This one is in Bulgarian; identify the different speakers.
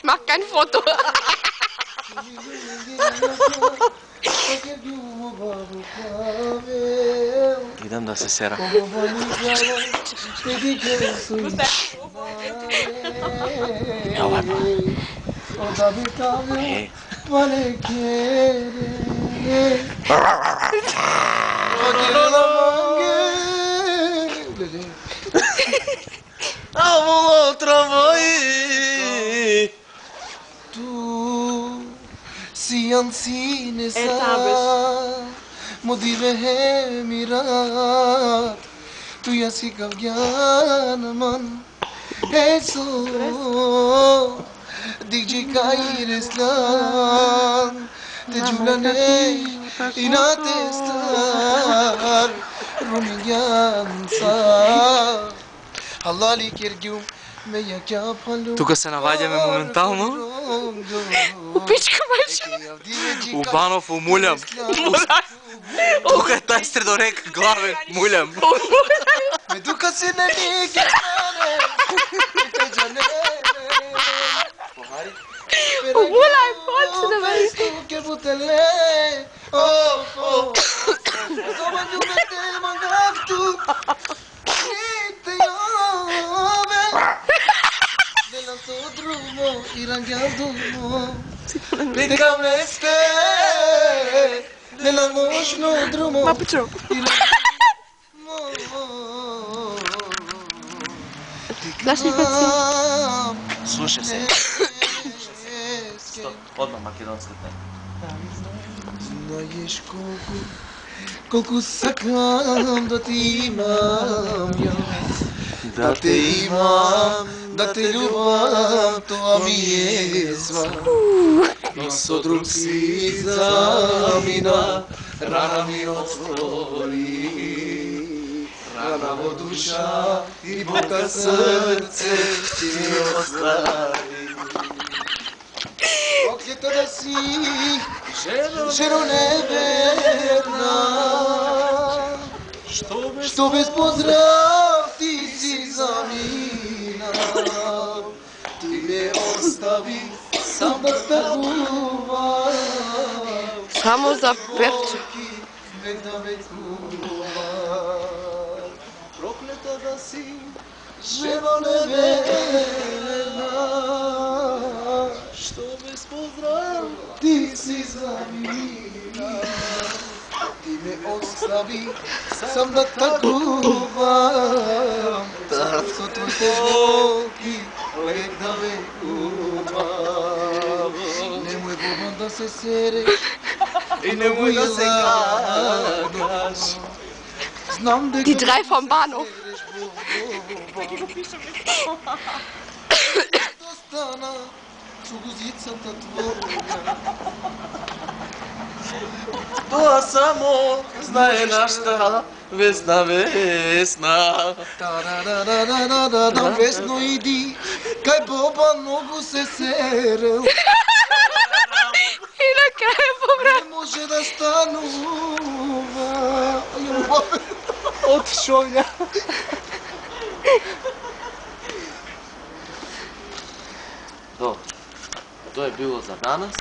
Speaker 1: mach kein Foto.
Speaker 2: Idem da se sera. Evo ovako. Avolo travai.
Speaker 3: Tu si ansine sa modire he mirat tu yasi gyan man eso digi kaireslan te julane inatestar rumiyan sa halali kirgum meja kja fallu.
Speaker 2: Тука се наваѓаме моментално.
Speaker 1: У пичка мајче.
Speaker 2: У Банов, у Мулјам. Тука е тај средорек главен, Мулјам.
Speaker 3: Me duka si ne nike mane, te janere.
Speaker 1: U Mulaj, poći da već.
Speaker 3: Ke butele, oh. Zoma ljubete magaftu, te jove. Delanto drumo, irangiadumo. Picame ste, nella noșno drumo.
Speaker 1: Ma picciò. Lasci паци.
Speaker 2: Слушай се. Стоп, одма македонската.
Speaker 3: Знаеш колко сакам да те имам я. Да те имам, да те любам, тоа ми е свак. Но со друг си замина, рана ми отвори. Рана во душа и бока срце ти ми остави. Проклета да си, жено неверна, што без поздрав ти си заминал. Ти ме остави сам да стъгувам.
Speaker 1: Само за перче.
Speaker 3: Век да векувам. Проклета да си, жено неверна, што без поздрав ти си заминал. Ти ме остави сам да тъгувам. Со твоите болки лек да векувам. Немој Богом да се сереш и немој да се кагаш. Знам дека
Speaker 1: Die drei vom Bahnhof.
Speaker 3: Остана чугузицата твоја.
Speaker 2: Тоа само знае нашата Весна, Весна.
Speaker 3: Та-да-да-да-да-да-да, Весно иди, кај Боба многу се серел.
Speaker 1: И на краja помра.
Speaker 3: Не може да станува.
Speaker 2: Од шоња. Тоа е било за данас.